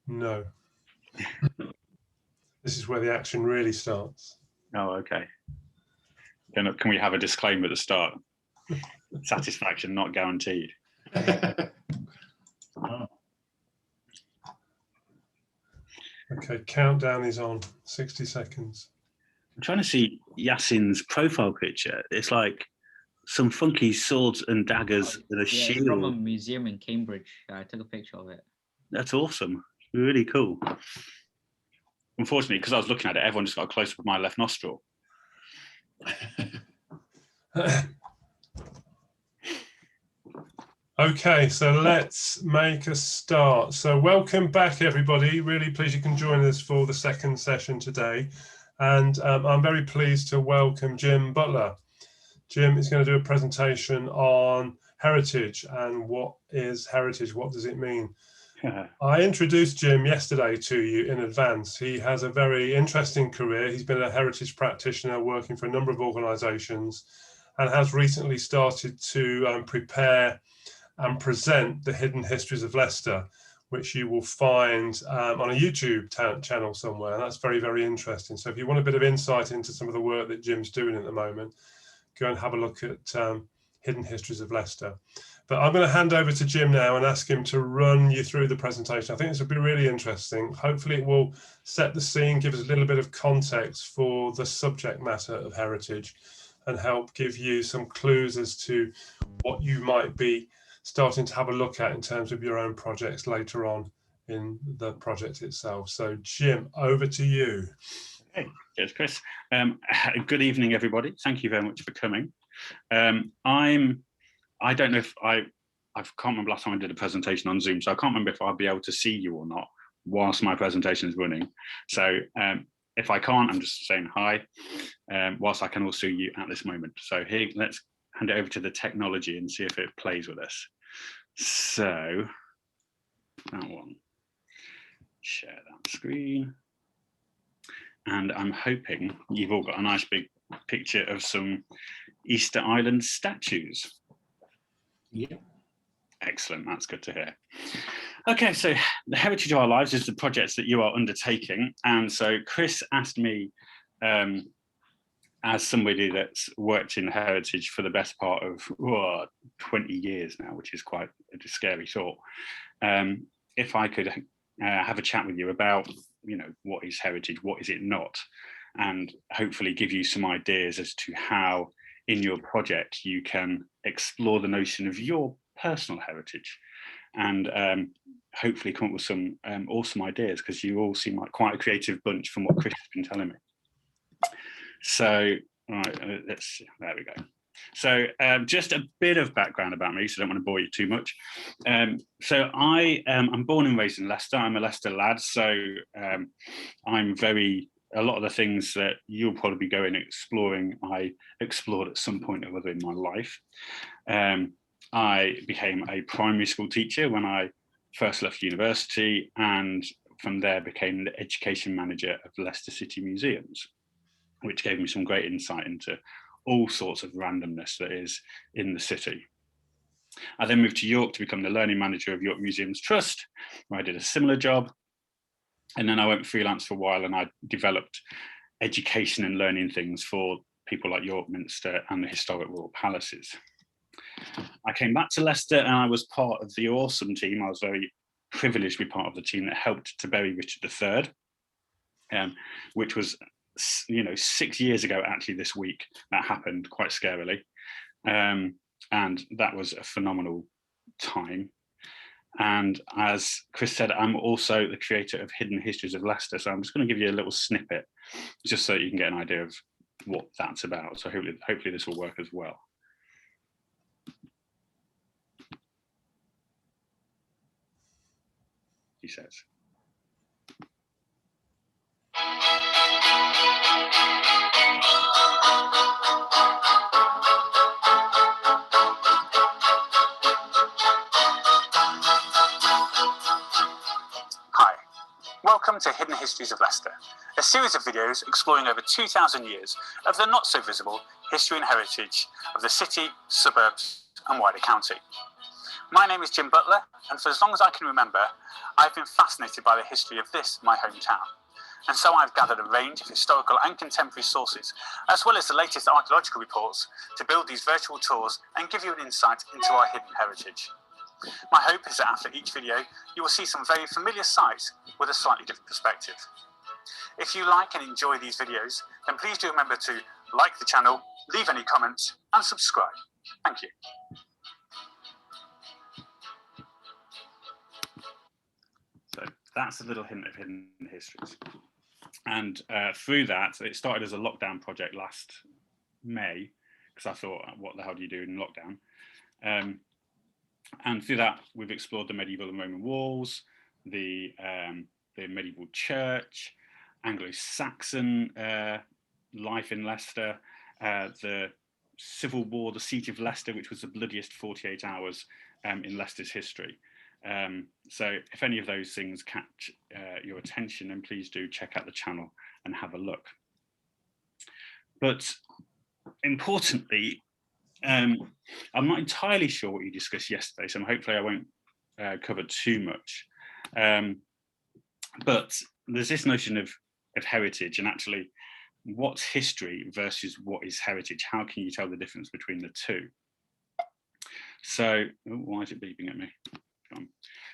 No. This is where the action really starts. Oh, okay. Can we have a disclaimer at the start? Satisfaction not guaranteed. Oh. Okay, countdown is on. 60 seconds. I'm trying to see Yasin's profile picture. It's like some funky swords and daggers and a shield. It's from a museum in Cambridge. I took a picture of it. That's awesome. Really cool. Unfortunately, because I was looking at it, everyone just got a close-up of my left nostril. Okay, so let's make a start. So welcome back, everybody. Really pleased you can join us for the second session today. And I'm very pleased to welcome Jim Butler. Jim is going to do a presentation on heritage and what is heritage, what does it mean? I introduced Jim yesterday to you in advance. He has a very interesting career. He's been a heritage practitioner working for a number of organisations and has recently started to prepare and present the Hidden Histories of Leicester, which you will find on a YouTube channel somewhere. And that's very, very interesting. So if you want a bit of insight into some of the work that Jim's doing at the moment, go and have a look at Hidden Histories of Leicester. But I'm going to hand over to Jim now and ask him to run you through the presentation. I think this will be really interesting. Hopefully it will set the scene, give us a little bit of context for the subject matter of heritage and help give you some clues as to what you might be starting to have a look at in terms of your own projects later on in the project itself. So Jim, over to you. Okay, cheers, Chris. Good evening, everybody. Thank you very much for coming. I don't know if I can't remember last time I did a presentation on Zoom, so I can't remember if I'll be able to see you or not whilst my presentation is running. So if I can't, I'm just saying hi, whilst I can also see you at this moment. So here, let's hand it over to the technology and see if it plays with us. So that one, share that screen. And I'm hoping you've all got a nice big picture of some Easter Island statues. Yeah. Excellent, that's good to hear. Okay, so the Heritage of Our Lives is the projects that you are undertaking. And so Chris asked me, as somebody that's worked in heritage for the best part of 20 years now, which is quite a scary thought, if I could have a chat with you about, what is heritage, what is it not, and hopefully give you some ideas as to how in your project you can explore the notion of your personal heritage and hopefully come up with some awesome ideas, because you all seem like quite a creative bunch from what Chris has been telling me. So, right, there we go. So just a bit of background about me, so I don't want to bore you too much. So I'm born and raised in Leicester. I'm a Leicester lad, so a lot of the things that you'll probably be going exploring, I explored at some point or other in my life. I became a primary school teacher when I first left university, and from there became the education manager of Leicester City Museums, which gave me some great insight into all sorts of randomness that is in the city. I then moved to York to become the learning manager of York Museums Trust, where I did a similar job. And then I went freelance for a while and I developed education and learning things for people like York Minster and the historic royal palaces. I came back to Leicester and I was part of the awesome team. I was very privileged to be part of the team that helped to bury Richard III, which was 6 years ago, actually, this week. That happened quite scarily. And that was a phenomenal time. And as Chris said, I'm also the creator of Hidden Histories of Leicester. So I'm just going to give you a little snippet just so that you can get an idea of what that's about. So hopefully this will work as well. He says. Hi, welcome to Hidden Histories of Leicester, a series of videos exploring over 2,000 years of the not-so-visible history and heritage of the city, suburbs and wider county. My name is Jim Butler, and for as long as I can remember, I've been fascinated by the history of this, my hometown. And so I've gathered a range of historical and contemporary sources, as well as the latest archaeological reports, to build these virtual tours and give you an insight into our hidden heritage. My hope is that after each video, you will see some very familiar sites with a slightly different perspective. If you like and enjoy these videos, then please do remember to like the channel, leave any comments, and subscribe. Thank you. So that's a little hint of hidden histories. And through that, it started as a lockdown project last May, because I thought, what the hell do you do in lockdown? And through that, we've explored the medieval and Roman walls, the medieval church, Anglo-Saxon life in Leicester, the Civil War, the Siege of Leicester, which was the bloodiest 48 hours in Leicester's history. So if any of those things catch your attention, then please do check out the channel and have a look. But importantly, I'm not entirely sure what you discussed yesterday, so hopefully I won't cover too much. But there's this notion of heritage, and actually what's history versus what is heritage? How can you tell the difference between the two? So, oh, why is it beeping at me?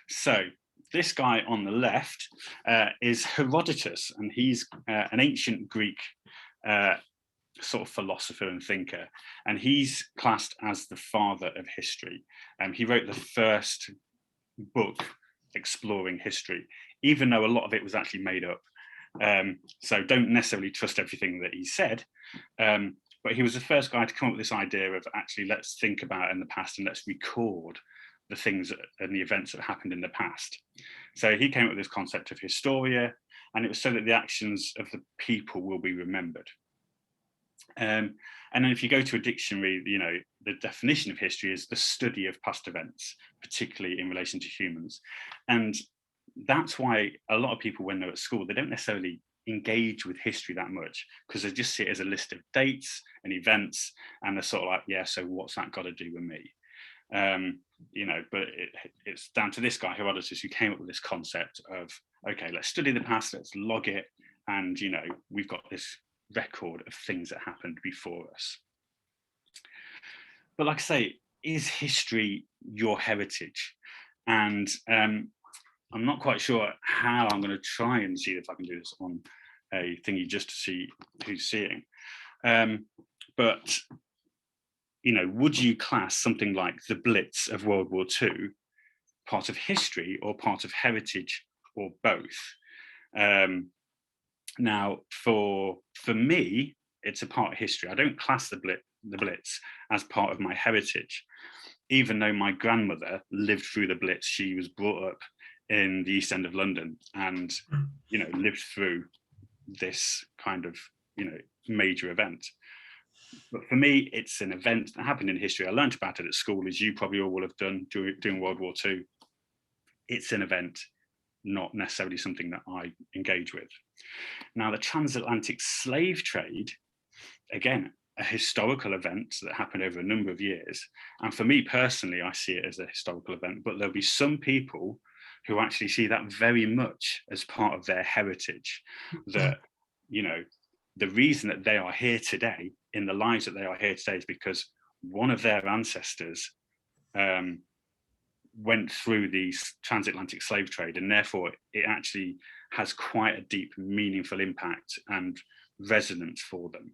So this guy on the left is Herodotus, and he's an ancient Greek sort of philosopher and thinker, and he's classed as the father of history. He wrote the first book exploring history, even though a lot of it was actually made up. So don't necessarily trust everything that he said, but he was the first guy to come up with this idea of actually let's think about in the past and let's record the things and the events that happened in the past. So he came up with this concept of historia, and it was so that the actions of the people will be remembered. And then if you go to a dictionary, you know, the definition of history is the study of past events, particularly in relation to humans. And that's why a lot of people, when they're at school, they don't necessarily engage with history that much, because they just see it as a list of dates and events, and they're sort of like, yeah, so what's that got to do with me? You know, but it's down to this guy, Herodotus, who came up with this concept of, okay, let's study the past, let's log it, and, you know, we've got this record of things that happened before us. But like I say, is history your heritage? And I'm not quite sure how I'm going to try and see if I can do this on a thingy just to see who's seeing. But, you know, would you class something like the Blitz of World War II part of history or part of heritage, or both? Now, for me, it's a part of history. I don't class the Blitz as part of my heritage, even though my grandmother lived through the Blitz. She was brought up in the East End of London and, you know, lived through this kind of, you know, major event. But for me, it's an event that happened in history. I learned about it at school, as you probably all will have done during World War II. It's an event, not necessarily something that I engage with. Now, the transatlantic slave trade, again, a historical event that happened over a number of years. And for me personally, I see it as a historical event, but there'll be some people who actually see that very much as part of their heritage, that, you know, the reason that they are here today, in the lives that they are here today, is because one of their ancestors went through the transatlantic slave trade, and therefore it actually has quite a deep, meaningful impact and resonance for them.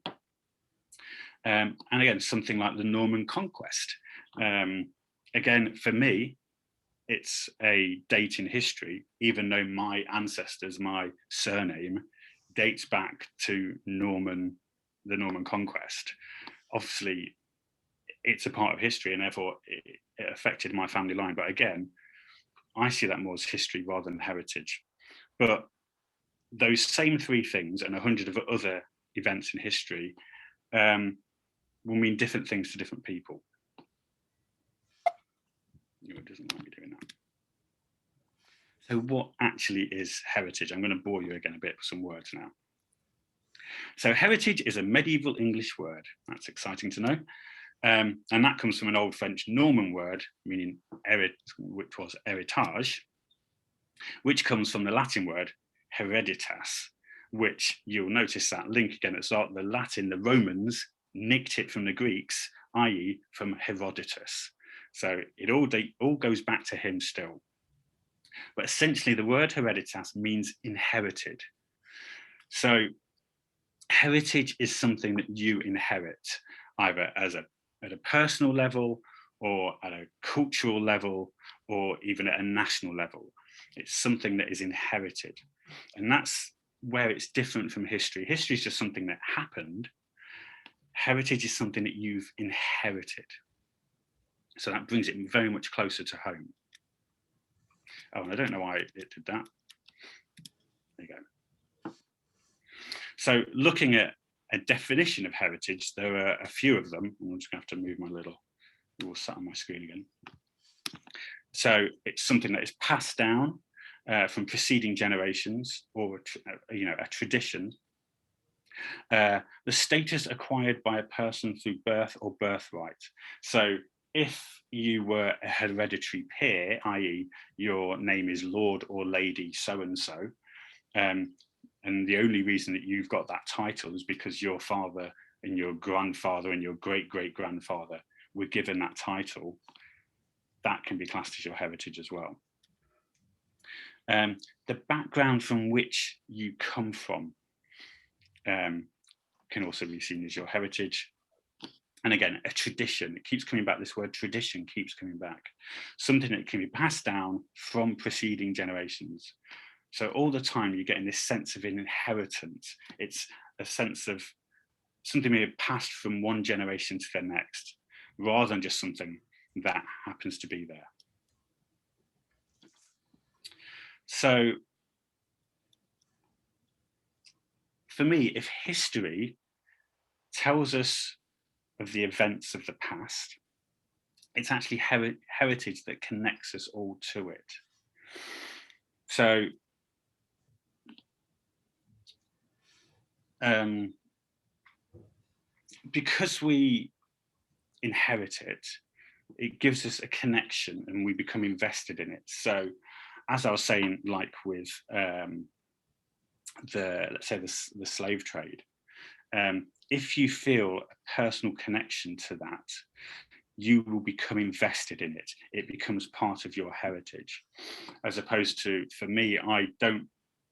And again, something like the Norman Conquest. Again, for me, it's a date in history, even though my ancestors, my surname, dates back to the Norman Conquest. Obviously, it's a part of history, and therefore it affected my family line. But again, I see that more as history rather than heritage. But those same three things and 100 of other events in history will mean different things to different people. It doesn't like me doing that. So what actually is heritage? I'm going to bore you again a bit with some words now. So heritage is a medieval English word. That's exciting to know. And that comes from an old French Norman word, meaning which was héritage, which comes from the Latin word hereditas, which you'll notice that link again. It's like the Latin, the Romans nicked it from the Greeks, i.e. from Herodotus. So it all goes back to him still. But essentially the word hereditas means inherited. So heritage is something that you inherit, either at a personal level or at a cultural level or even at a national level. It's something that is inherited. And that's where it's different from history. History is just something that happened. Heritage is something that you've inherited. So that brings it very much closer to home. Oh, and I don't know why it did that. There you go. So looking at a definition of heritage, there are a few of them. I'm just going to have to move my little set on my screen again. So it's something that is passed down from preceding generations, or a tradition. The status acquired by a person through birth or birthright. So if you were a hereditary peer, i.e. your name is Lord or Lady so-and-so, and the only reason that you've got that title is because your father and your grandfather and your great-great-grandfather were given that title, that can be classed as your heritage as well. The background from which you come from can also be seen as your heritage. And again, a tradition, it keeps coming back, this word tradition keeps coming back. Something that can be passed down from preceding generations. So all the time you're getting this sense of inheritance. It's a sense of something being passed from one generation to the next, rather than just something that happens to be there. So for me, if history tells us of the events of the past, it's actually heritage that connects us all to it. So because we inherit it, it gives us a connection and we become invested in it. So as I was saying, like with let's say the slave trade, if you feel a personal connection to that, you will become invested in it. It becomes part of your heritage. As opposed to, for me, I don't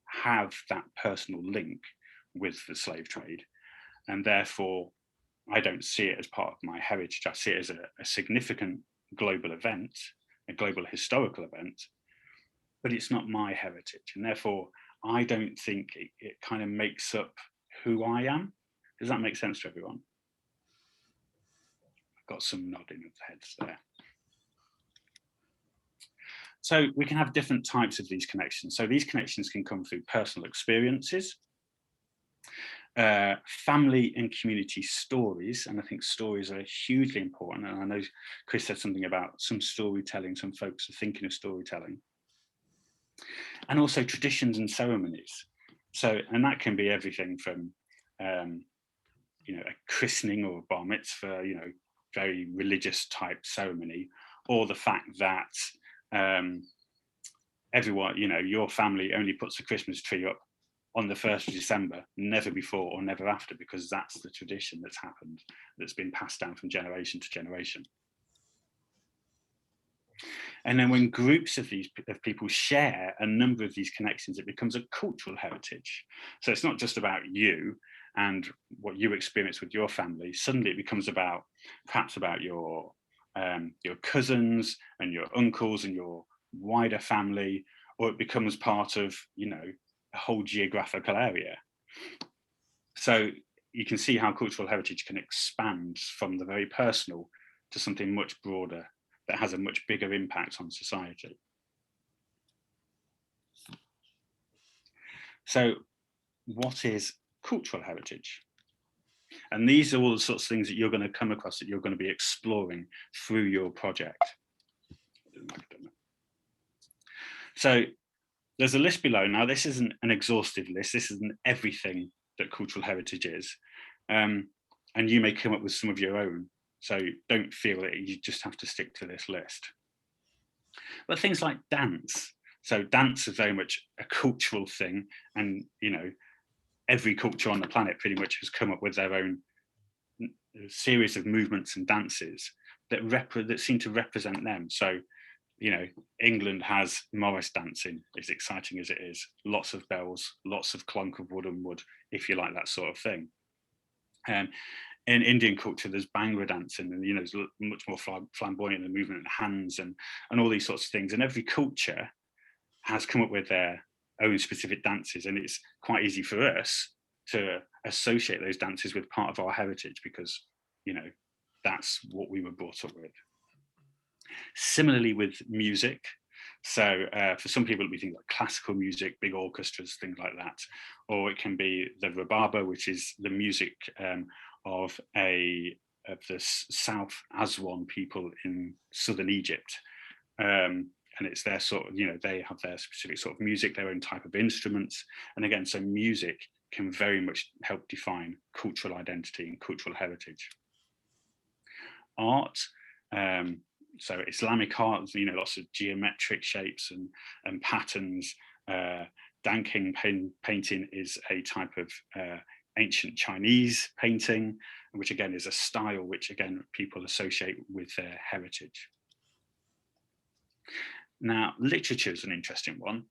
have that personal link with the slave trade, and therefore I don't see it as part of my heritage. I see it as a significant global event, a global historical event, but it's not my heritage, and therefore I don't think it kind of makes up who I am. Does that make sense to everyone? I've got some nodding of heads there. So we can have different types of these connections. So these connections can come through personal experiences, family and community stories, and I think stories are hugely important. And I know Chris said something about some storytelling, some folks are thinking of storytelling. And also traditions and ceremonies. So, and that can be everything from, a christening or a bar mitzvah, very religious type ceremony, or the fact that everyone, your family only puts the Christmas tree up on the 1st of December, never before or never after, because that's the tradition that's happened, that's been passed down from generation to generation. And then when groups of people share a number of these connections, it becomes a cultural heritage. So it's not just about you and what you experience with your family. Suddenly it becomes perhaps about your cousins and your uncles and your wider family, or it becomes part of, a whole geographical area. So you can see how cultural heritage can expand from the very personal to something much broader that has a much bigger impact on society. So what is cultural heritage? And these are all the sorts of things that you're going to come across, that you're going to be exploring through your project. So there's a list below. Now, this isn't an exhaustive list. This isn't everything that cultural heritage is. And you may come up with some of your own. So don't feel that you just have to stick to this list. But things like dance. So dance is very much a cultural thing, and every culture on the planet pretty much has come up with their own series of movements and dances that seem to represent them. So England has Morris dancing, as exciting as it is, lots of bells, lots of clunk of wood and wood, if you like that sort of thing. In Indian culture, there's Bhangra dancing, and it's much more flamboyant, the movement of hands and all these sorts of things. And every culture has come up with their own specific dances, and it's quite easy for us to associate those dances with part of our heritage because that's what we were brought up with. Similarly with music, so for some people it'll be things like classical music, big orchestras, things like that, or it can be the rababa, which is the music of the South Aswan people in southern Egypt, and it's their sort of, they have their specific sort of music, their own type of instruments, and again, so music can very much help define cultural identity and cultural heritage. Art, so Islamic art, lots of geometric shapes and patterns. Danking painting is a type of ancient Chinese painting, which again is a style which again people associate with their heritage. Now, literature is an interesting one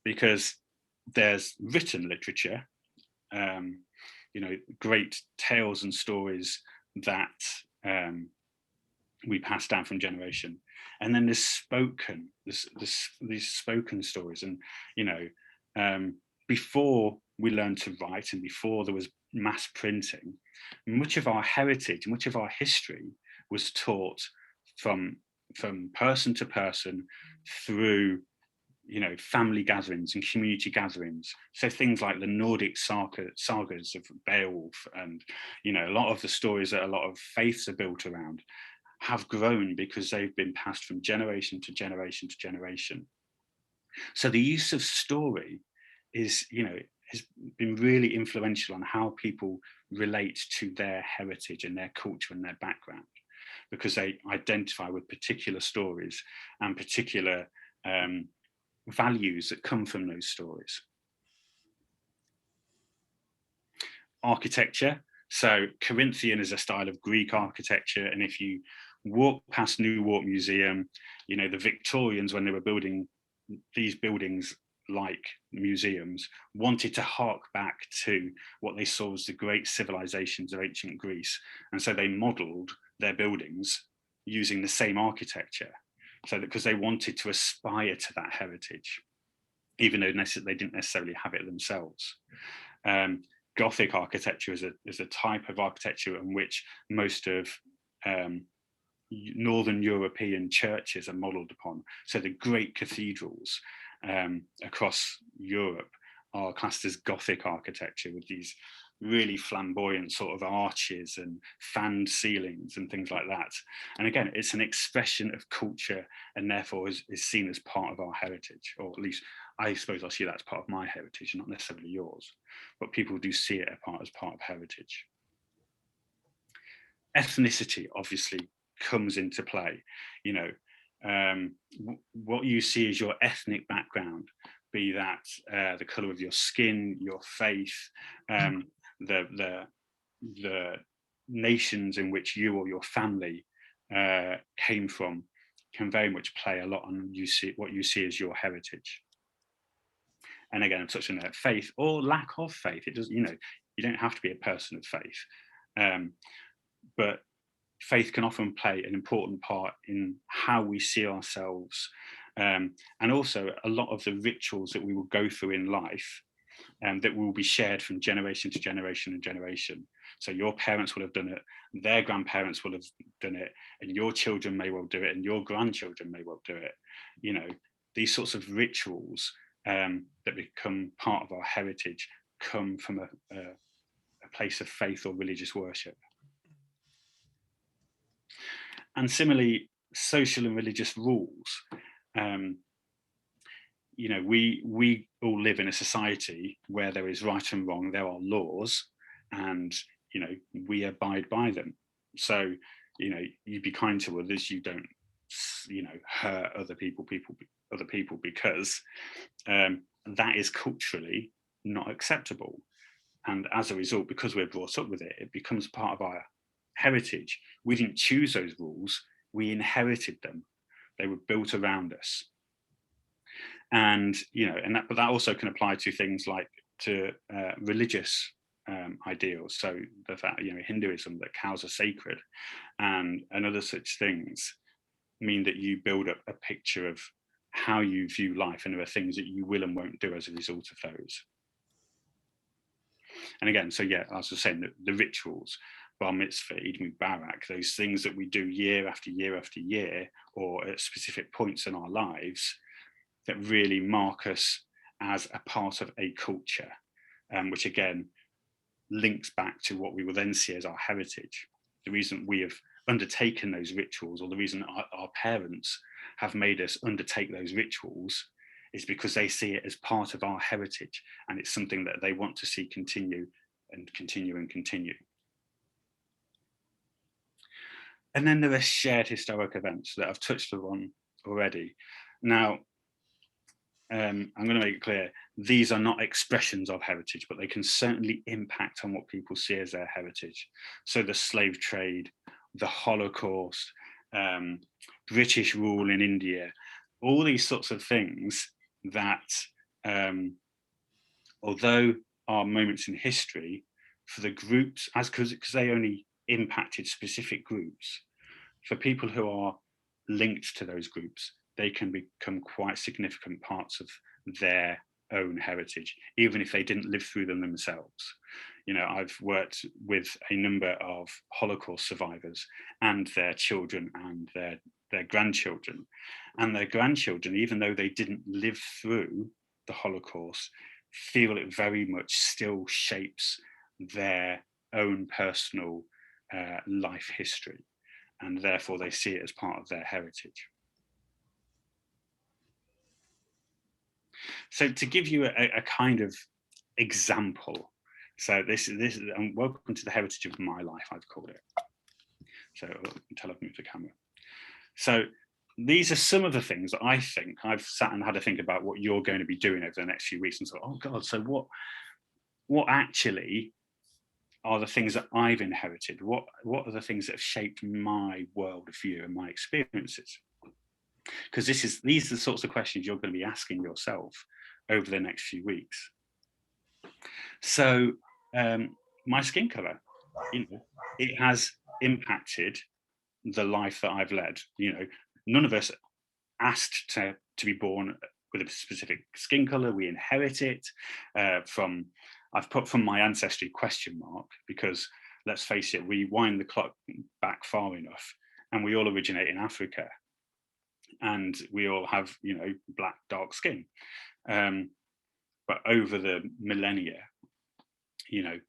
because there's written literature, great tales and stories that we pass down from generation, and then there's these spoken stories. And before we learned to write and before there was mass printing, much of our heritage, much of our history was taught from person to person through family gatherings and community gatherings. So things like the Nordic sagas of Beowulf, and a lot of the stories that a lot of faiths are built around have grown because they've been passed from generation to generation to generation. So the use of story is, has been really influential on how people relate to their heritage and their culture and their background, because they identify with particular stories and particular values that come from those stories. Architecture. So Corinthian is a style of Greek architecture, and if you walk past Newark Museum, the Victorians, when they were building these buildings like museums, wanted to hark back to what they saw as the great civilizations of ancient Greece, and so they modelled their buildings using the same architecture, so that because they wanted to aspire to that heritage, even though they didn't necessarily have it themselves. Gothic architecture is a type of architecture in which most of Northern European churches are modelled upon. So the great cathedrals across Europe are classed as Gothic architecture, with these really flamboyant sort of arches and fanned ceilings and things like that. And again, it's an expression of culture, and therefore is seen as part of our heritage, or at least I suppose I see that as part of my heritage, not necessarily yours, but people do see it as part of heritage. Ethnicity obviously comes into play. What you see as your ethnic background, be that the colour of your skin, your faith, the nations in which you or your family came from, can very much play a lot on what you see as your heritage. And again, I'm touching on faith or lack of faith. It doesn't, you don't have to be a person of faith, but faith can often play an important part in how we see ourselves, and also a lot of the rituals that we will go through in life, that will be shared from generation to generation and generation. So your parents will have done it, their grandparents will have done it, and your children may well do it, and your grandchildren may well do it. These sorts of rituals that become part of our heritage come from a place of faith or religious worship. And similarly, social and religious rules. We all live in a society where there is right and wrong. There are laws, and we abide by them. So you be kind to others, you don't, hurt other people, because that is culturally not acceptable. And as a result, because we're brought up with it, it becomes part of our heritage. We didn't choose those rules, we inherited them. They were built around us. And, but that also can apply to things like to religious ideals. So the fact, Hinduism, that cows are sacred, and other such things mean that you build up a picture of how you view life, and there are things that you will and won't do as a result of those. And again, so yeah, as I was saying, the rituals, bar mitzvah, Eid Mubarak, those things that we do year after year after year, or at specific points in our lives, that really mark us as a part of a culture, which again links back to what we will then see as our heritage. The reason we have undertaken those rituals, or the reason our parents have made us undertake those rituals, is because they see it as part of our heritage, and it's something that they want to see continue and continue and continue. And then there are shared historic events that I've touched on already. Now, I'm going to make it clear, these are not expressions of heritage, but they can certainly impact on what people see as their heritage. So the slave trade, the Holocaust, British rule in India, all these sorts of things that, although are moments in history, for the groups, because they only impacted specific groups, for people who are linked to those groups, they can become quite significant parts of their own heritage, even if they didn't live through them themselves. I've worked with a number of Holocaust survivors and their children and their grandchildren. And their grandchildren, even though they didn't live through the Holocaust, feel it very much still shapes their own personal life history. And therefore they see it as part of their heritage. So to give you a kind of example, so this is welcome to the heritage of my life, I've called it. So until I've moved the camera. So these are some of the things that I think I've sat and had to think about what you're going to be doing over the next few weeks, and so, oh God, so what actually are the things that I've inherited? What are the things that have shaped my worldview and my experiences? Because these are the sorts of questions you're going to be asking yourself over the next few weeks. So my skin color, it has impacted the life that I've led. None of us asked to be born with a specific skin color. We inherit it I've put from my ancestry ? Because let's face it, we wind the clock back far enough and we all originate in Africa. And we all have, black, dark skin. But over the millennia,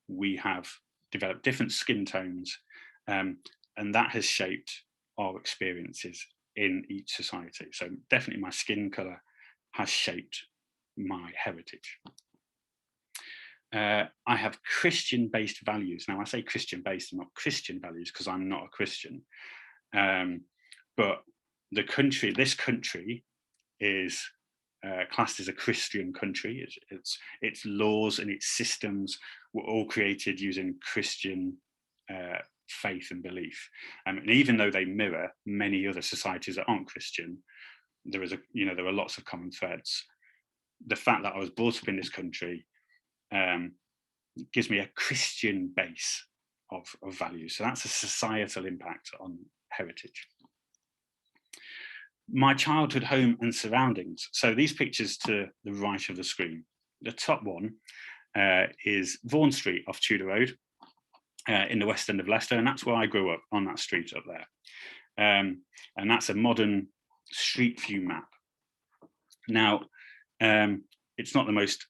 we have developed different skin tones, and that has shaped our experiences in each society. So definitely my skin color has shaped my heritage. I have Christian-based values. Now I say Christian-based and not Christian values because I'm not a Christian. But this country is classed as a Christian country. Its laws and its systems were all created using Christian faith and belief. And even though they mirror many other societies that aren't Christian, there are lots of common threads. The fact that I was brought up in this country gives me a Christian base of values. So that's a societal impact on heritage. My childhood home and surroundings. So these pictures to the right of the screen. The top one is Vaughan Street off Tudor Road in the West End of Leicester, and that's where I grew up, on that street up there. And that's a modern street view map. Now, it's not the most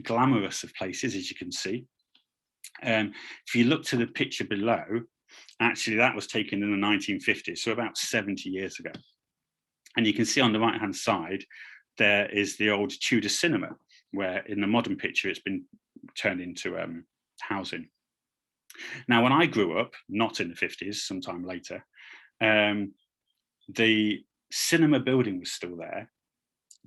glamorous of places, as you can see. If you look to the picture below, actually that was taken in the 1950s, so about 70 years ago. And you can see on the right hand side there is the old Tudor cinema, where in the modern picture it's been turned into housing. Now, when I grew up, not in the 50s, sometime later, the cinema building was still there,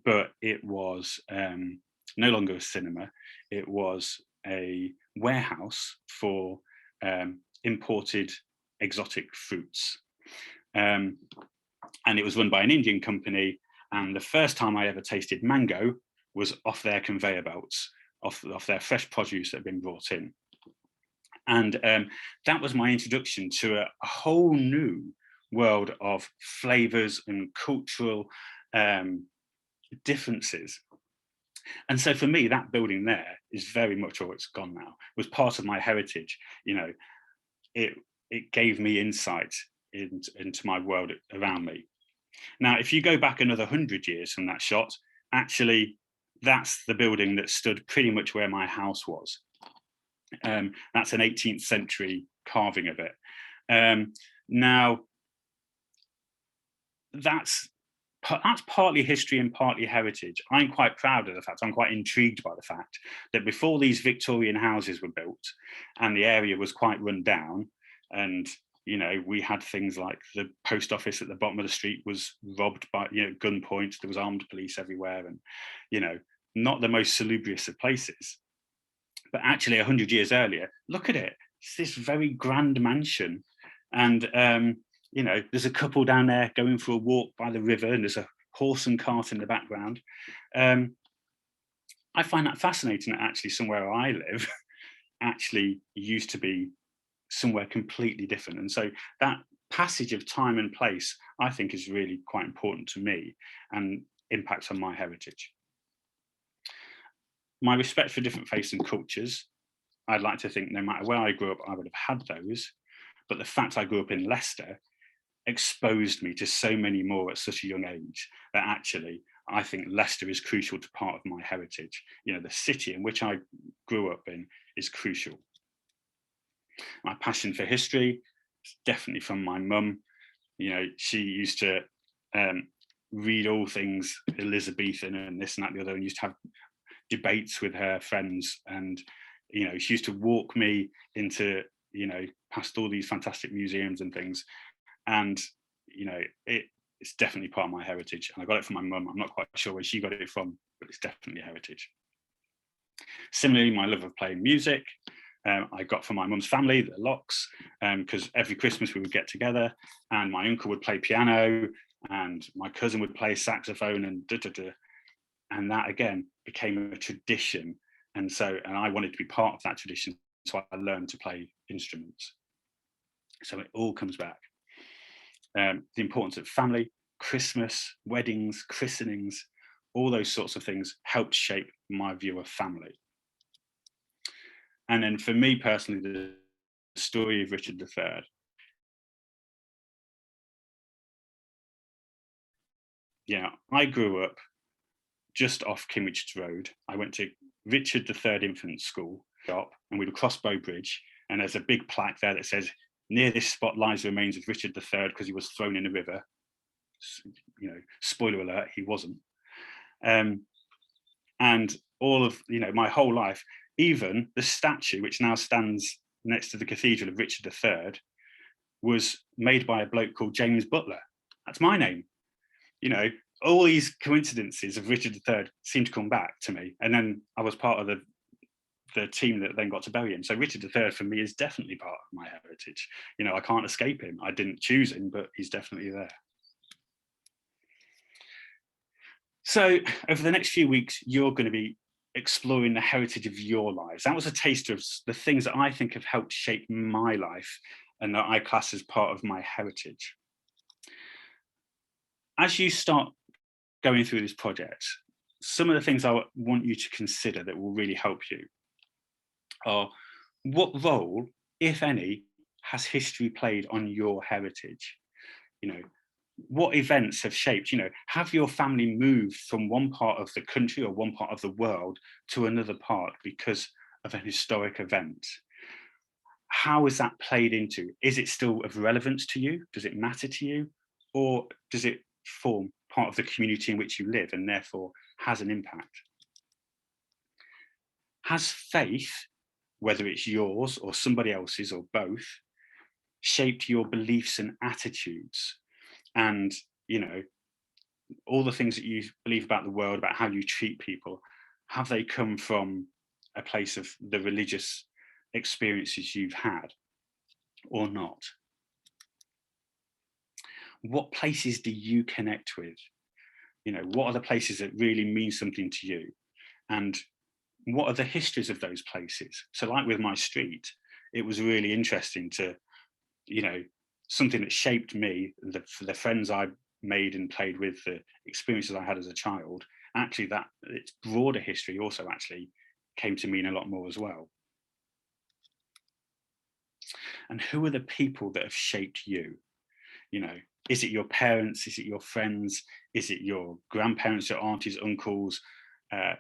but it was no longer a cinema. It was a warehouse for imported exotic fruits. And it was run by an Indian company. And the first time I ever tasted mango was off their conveyor belts, off their fresh produce that had been brought in. And that was my introduction to a whole new world of flavors and cultural differences. And so for me, that building there is very much, or it's gone now, was part of my heritage. You know, it gave me insight into my world around me. Now, if you go back another 100 years from that shot, actually, that's the building that stood pretty much where my house was. That's an 18th century carving of it. Now, that's partly history and partly heritage. I'm quite proud of the fact, I'm quite intrigued by the fact that before these Victorian houses were built and the area was quite run down, and you know, we had things like the post office at the bottom of the street was robbed by, you know, gunpoint, there was armed police everywhere, and you know, not the most salubrious of places. But actually 100 years earlier, look at it, it's this very grand mansion. And you know, there's a couple down there going for a walk by the river, and there's a horse and cart in the background. I find that fascinating that actually somewhere I live actually used to be somewhere completely different. And so that passage of time and place, I think, is really quite important to me and impacts on my heritage. My respect for different faiths and cultures, I'd like to think no matter where I grew up, I would have had those. But the fact I grew up in Leicester exposed me to so many more at such a young age that actually I think Leicester is crucial to part of my heritage. You know, the city in which I grew up in is crucial. My passion for history is definitely from my mum. You know, she used to read all things Elizabethan and this and that and the other, and used to have debates with her friends. And, you know, she used to walk me into, you know, past all these fantastic museums and things. And, you know, it's definitely part of my heritage. And I got it from my mum. I'm not quite sure where she got it from, but it's definitely heritage. Similarly, my love of playing music, I got from my mum's family, the Locks, because every Christmas we would get together and my uncle would play piano and my cousin would play saxophone and da-da-da. And that again became a tradition. And I wanted to be part of that tradition. So I learned to play instruments. So it all comes back. The importance of family, Christmas, weddings, christenings, all those sorts of things helped shape my view of family. And then for me personally, the story of Richard III. Yeah, I grew up just off King Richard's Road. I went to Richard III Infant School and we would cross Bow Bridge, and there's a big plaque there that says, "Near this spot lies the remains of Richard III because he was thrown in a river." You know, spoiler alert, he wasn't. And all of, you know, my whole life, even the statue which now stands next to the Cathedral of Richard III was made by a bloke called James Butler. That's my name. You know, all these coincidences of Richard III seem to come back to me. And then I was part of the team that then got to bury him. So Richard III for me is definitely part of my heritage. You know, I can't escape him. I didn't choose him, but he's definitely there. So over the next few weeks, you're going to be exploring the heritage of your lives. That was a taste of the things that I think have helped shape my life and that I class as part of my heritage. As you start going through this project, some of the things I want you to consider that will really help you are, what role, if any, has history played on your heritage? You know, what events have shaped, you know, have your family moved from one part of the country or one part of the world to another part because of an historic event? How is that played into? Is it still of relevance to you? Does it matter to you? Or does it form part of the community in which you live and therefore has an impact? Has faith whether it's yours or somebody else's or both, shaped your beliefs and attitudes. And, you know, all the things that you believe about the world, about how you treat people, have they come from a place of the religious experiences you've had or not? What places do you connect with? You know, what are the places that really mean something to you? And what are the histories of those places? So like with my street, it was really interesting to, you know, something that shaped me, the friends I made and played with, the experiences I had as a child, actually that its broader history also actually came to mean a lot more as well. And who are the people that have shaped you? You know, is it your parents? Is it your friends? Is it your grandparents, your aunties, uncles,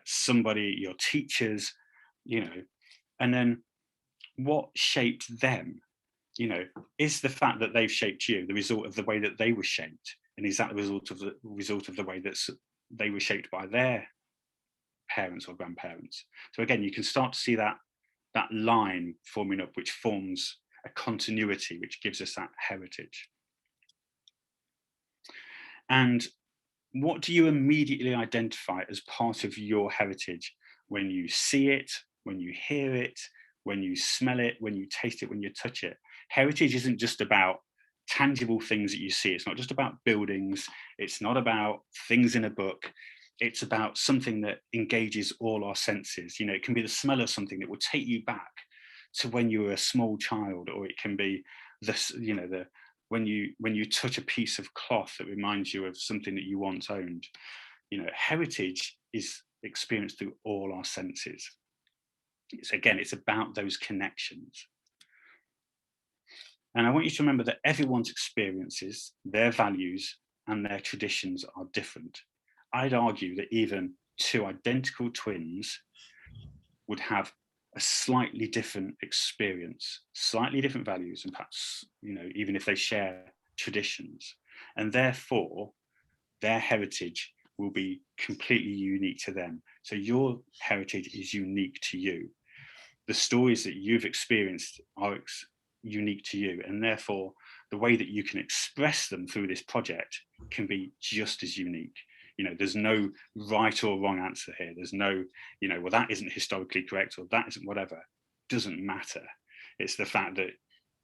somebody, your teachers, you know? And then what shaped them? You know, is the fact that they've shaped you the result of the way that they were shaped? And is that the result of the way that they were shaped by their parents or grandparents? So again, you can start to see that line forming up, which forms a continuity, which gives us that heritage. And what do you immediately identify as part of your heritage when you see it, when you hear it, when you smell it, when you taste it, when you touch it? Heritage isn't just about tangible things that you see. It's not just about buildings. It's not about things in a book. It's about something that engages all our senses. You know, it can be the smell of something that will take you back to when you were a small child, or it can be this, you know, when you touch a piece of cloth that reminds you of something that you once owned. You know, heritage is experienced through all our senses. It's about those connections. And I want you to remember that everyone's experiences, their values, and their traditions are different. I'd argue that even two identical twins would have a slightly different experience, slightly different values, and perhaps, you know, even if they share traditions. And therefore, their heritage will be completely unique to them. So your heritage is unique to you. The stories that you've experienced are unique to you, and therefore the way that you can express them through this project can be just as unique. You know, there's no right or wrong answer here. There's no, you know, well, that isn't historically correct, or that isn't whatever. It doesn't matter. It's the fact that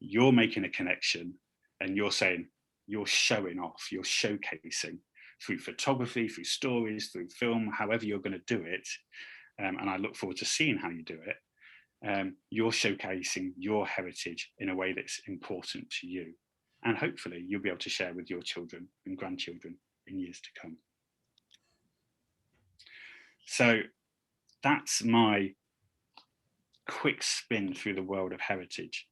you're making a connection and you're saying, you're showing off, you're showcasing through photography, through stories, through film, however you're going to do it. And I look forward to seeing how you do it. You're showcasing your heritage in a way that's important to you. And hopefully you'll be able to share with your children and grandchildren in years to come. So that's my quick spin through the world of heritage.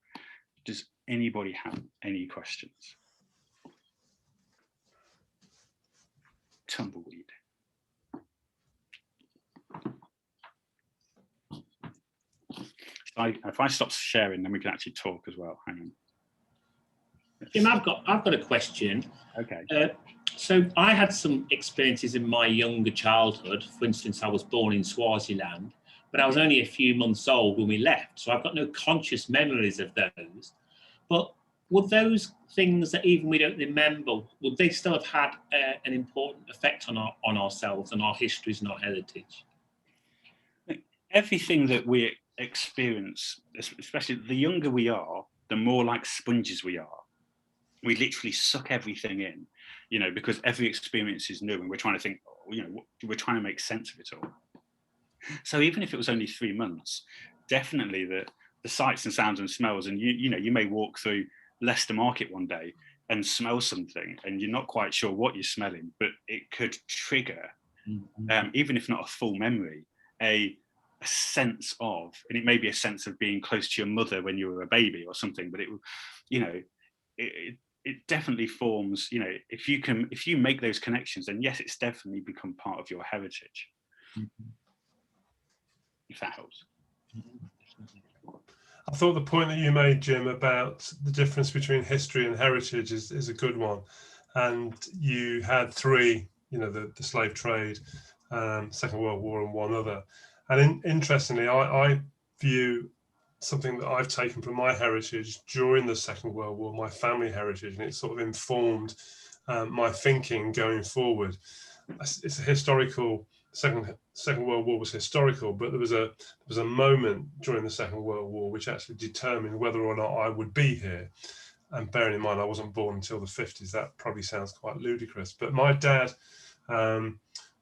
Does anybody have any questions? Tumbleweed. If I stop sharing, then we can actually talk as well. Hang on. Jim, I've got a question. Okay. So I had some experiences in my younger childhood. For instance, I was born in Swaziland, but I was only a few months old when we left. So I've got no conscious memories of those. But would those things that even we don't remember, would they still have had an important effect on ourselves and our histories and our heritage? Everything that we experience, especially the younger we are, the more like sponges we are. We literally suck everything in, you know, because every experience is new and we're trying to think, you know, we're trying to make sense of it all. So even if it was only 3 months, definitely the sights and sounds and smells, and you know, you may walk through Leicester Market one day and smell something and you're not quite sure what you're smelling, but it could trigger, even if not a full memory, a sense of, and it may be a sense of being close to your mother when you were a baby or something, but it, you know, it definitely forms, you know, if you make those connections, then yes, it's definitely become part of your heritage. If that helps. I thought the point that you made, Jim, about the difference between history and heritage is a good one. And you had 3, you know, the slave trade, Second World War, and one other. And interestingly, I view something that I've taken from my heritage during the Second World War, my family heritage, and it sort of informed my thinking going forward. It's a historical. Second World War was historical, but there was a moment during the Second World War which actually determined whether or not I would be here. And bearing in mind I wasn't born until the 50s, that probably sounds quite ludicrous. But my dad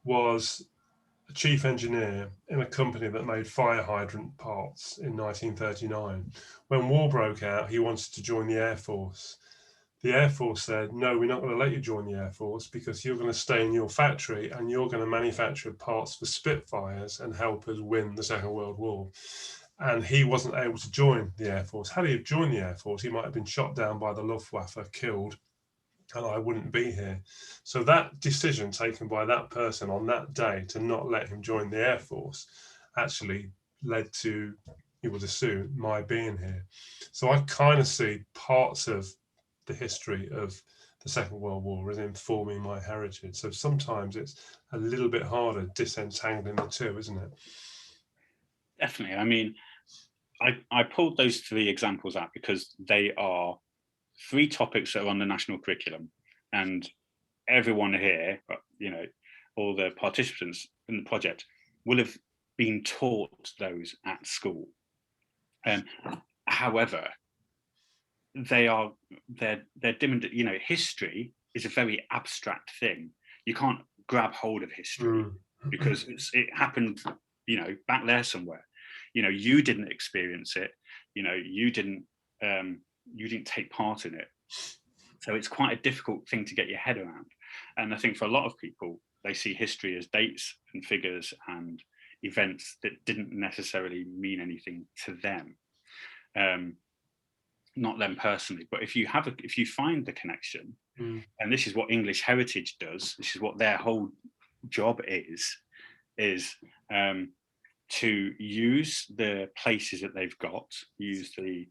was a chief engineer in a company that made fire hydrant parts in 1939. When war broke out, he wanted to join the Air Force. The Air Force said, no, we're not going to let you join the Air Force because you're going to stay in your factory and you're going to manufacture parts for Spitfires and help us win the Second World War. And he wasn't able to join the Air Force. Had he joined the Air Force, he might have been shot down by the Luftwaffe, killed, and I wouldn't be here. So that decision taken by that person on that day to not let him join the Air Force actually led to, you would assume, my being here. So I kind of see parts of the history of the Second World War as informing my heritage. So sometimes it's a little bit harder disentangling the two, isn't it? Definitely. I mean, I pulled those three examples out because they are three topics that are on the national curriculum, and everyone here, you know, all the participants in the project will have been taught those at school. However, they're dim. You know, history is a very abstract thing. You can't grab hold of history because it happened, you know, back there somewhere. You know, you didn't experience it. You know, you didn't take part in it. So it's quite a difficult thing to get your head around. And I think for a lot of people, they see history as dates and figures and events that didn't necessarily mean anything to them. Not them personally, but if you find the connection, and this is what English Heritage does, this is what their whole job is to use the places that they've got, use the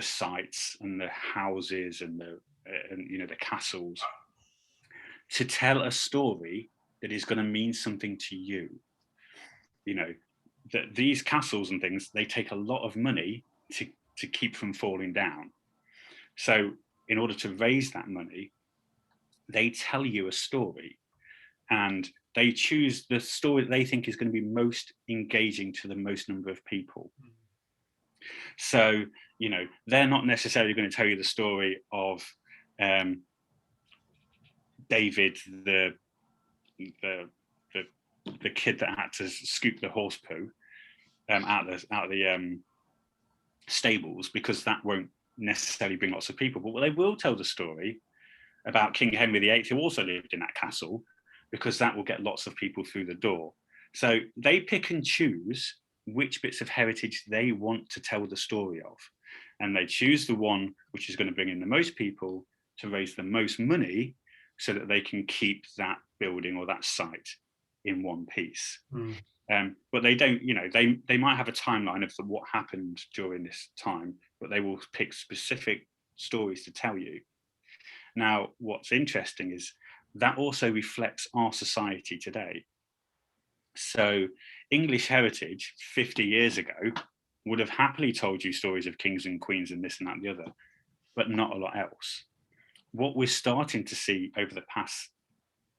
sites and the houses and you know, the castles, to tell a story that is going to mean something to you. You know, that these castles and things, they take a lot of money to keep from falling down. So in order to raise that money, they tell you a story, and they choose the story that they think is going to be most engaging to the most number of people. So, you know, they're not necessarily going to tell you the story of David, the kid that had to scoop the horse poo out of the stables, because that won't necessarily bring lots of people. But they will tell the story about King Henry VIII, who also lived in that castle, because that will get lots of people through the door. So they pick and choose which bits of heritage they want to tell the story of. And they choose the one which is going to bring in the most people to raise the most money so that they can keep that building or that site in one piece. But they don't, you know, they might have a timeline of what happened during this time, but they will pick specific stories to tell you. Now, what's interesting is that also reflects our society today. So English Heritage 50 years ago would have happily told you stories of kings and queens and this and that and the other, but not a lot else. What we're starting to see over the past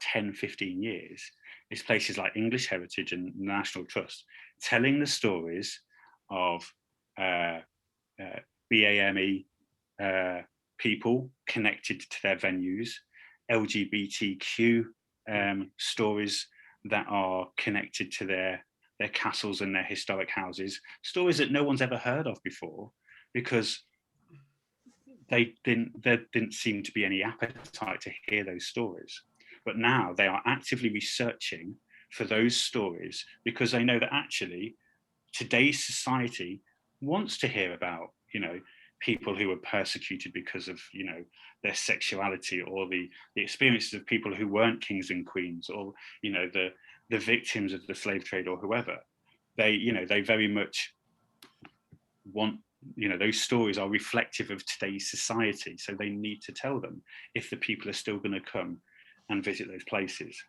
10, 15 years is places like English Heritage and National Trust telling the stories of BAME people connected to their venues, LGBTQ stories that are connected to their castles and their historic houses, stories that no one's ever heard of before, because there didn't seem to be any appetite to hear those stories. But now they are actively researching for those stories, because they know that actually today's society wants to hear about, you know, people who were persecuted because of, you know, their sexuality, or the experiences of people who weren't kings and queens, or, you know, the victims of the slave trade or whoever. They, you know, they very much want, you know, those stories are reflective of today's society, so they need to tell them if the people are still going to come and visit those places.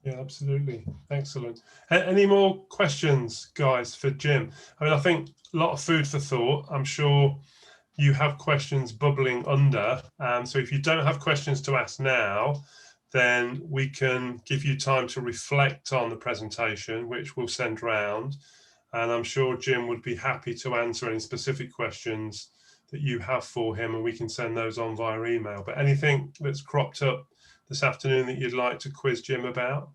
Yeah, absolutely. Excellent. Any more questions, guys, for Jim? I mean, I think a lot of food for thought. I'm sure you have questions bubbling under. So if you don't have questions to ask now, then we can give you time to reflect on the presentation, which we'll send round. And I'm sure Jim would be happy to answer any specific questions that you have for him, and we can send those on via email. But anything that's cropped up this afternoon that you'd like to quiz Jim about?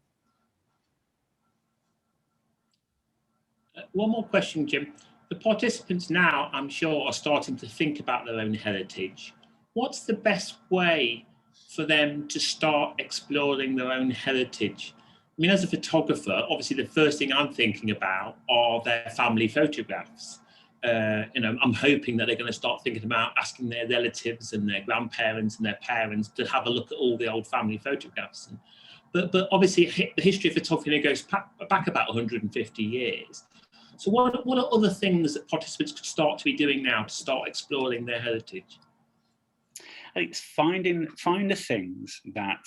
One more question, Jim. The participants now, I'm sure, are starting to think about their own heritage. What's the best way for them to start exploring their own heritage? I mean, as a photographer, obviously the first thing I'm thinking about are their family photographs. I'm hoping that they're going to start thinking about asking their relatives and their grandparents and their parents to have a look at all the old family photographs. But obviously the history of photography goes back about 150 years. So what are other things that participants could start to be doing now to start exploring their heritage? I think it's find the things that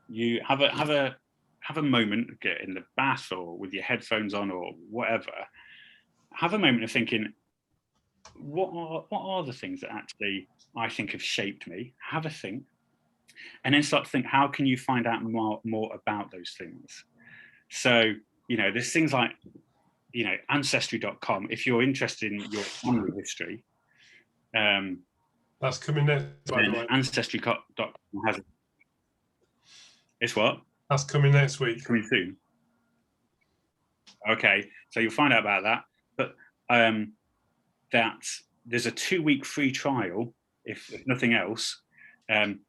you have a moment, get in the bath or with your headphones on or whatever. Have a moment of thinking, what are the things that actually I think have shaped me? Have a think, and then start to think, how can you find out more about those things? So, there's things like, ancestry.com. If you're interested in your family history, that's coming next, by the way. Ancestry.com has it. It's what? That's coming next week. Coming soon. Okay, so you'll find out about that. But that there's a 2-week free trial, if nothing else. And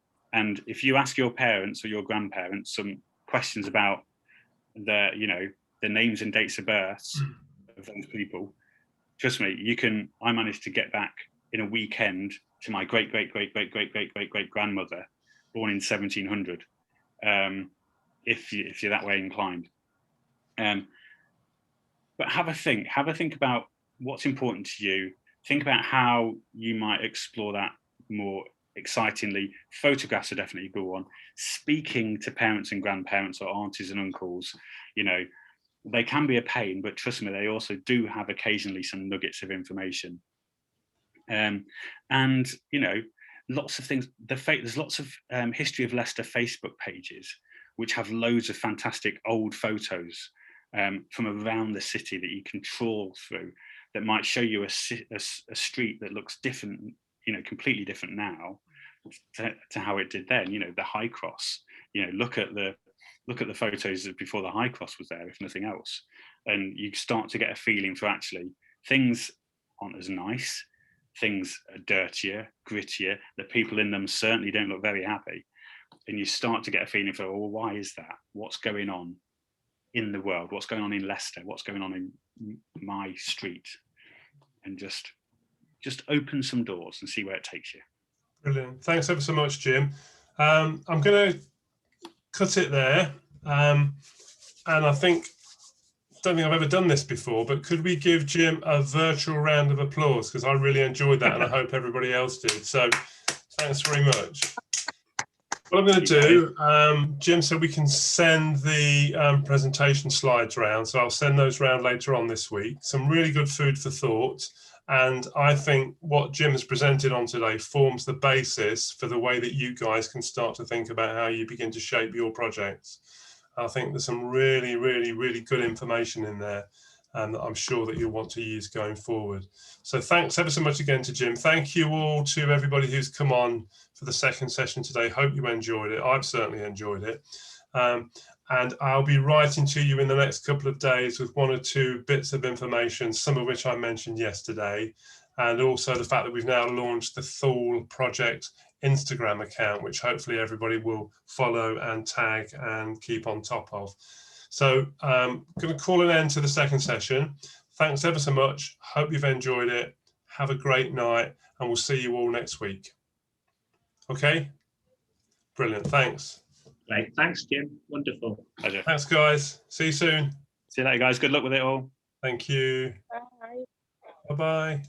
if you ask your parents or your grandparents some questions about the names and dates of births of those people, trust me, I managed to get back in a weekend to my great grandmother, born in 1700, if you're that way inclined. But have a think about what's important to you. Think about how you might explore that more excitingly. Photographs are definitely a good one. Speaking to parents and grandparents or aunties and uncles, they can be a pain, but trust me, they also do have occasionally some nuggets of information. And lots of things. There's lots of History of Leicester Facebook pages which have loads of fantastic old photos from around the city that you can trawl through, that might show you a street that looks different, completely different now to how it did then. The High Cross. Look at the photos before the High Cross was there, if nothing else, and you start to get a feeling for actually things aren't as nice, things are dirtier, grittier. The people in them certainly don't look very happy, and you start to get a feeling for, well, why is that? What's going on in the world? What's going on in Leicester? What's going on in my street? And just open some doors and see where it takes you. Brilliant. Thanks ever so much, Jim. I'm going to cut it there. And I don't think I've ever done this before, but could we give Jim a virtual round of applause? Because I really enjoyed that, and I hope everybody else did. So thanks very much. What I'm going to do, Jim said we can send the presentation slides round, so I'll send those round later on this week. Some really good food for thought, and I think what Jim has presented on today forms the basis for the way that you guys can start to think about how you begin to shape your projects. I think there's some really, really, really good information in there, and I'm sure that you'll want to use going forward. So thanks ever so much again to Jim. Thank you all to everybody who's come on for the second session today. Hope you enjoyed it. I've certainly enjoyed it. And I'll be writing to you in the next couple of days with 1 or 2 bits of information, some of which I mentioned yesterday, and also the fact that we've now launched the THOOL project Instagram account, which hopefully everybody will follow and tag and keep on top of. So I'm going to call an end to the second session. Thanks ever so much. Hope you've enjoyed it. Have a great night, and we'll see you all next week. Okay? Brilliant. Thanks. Great. Thanks, Jim. Wonderful. Pleasure. Thanks, guys. See you soon. See you later, guys. Good luck with it all. Thank you. Bye. Bye-bye.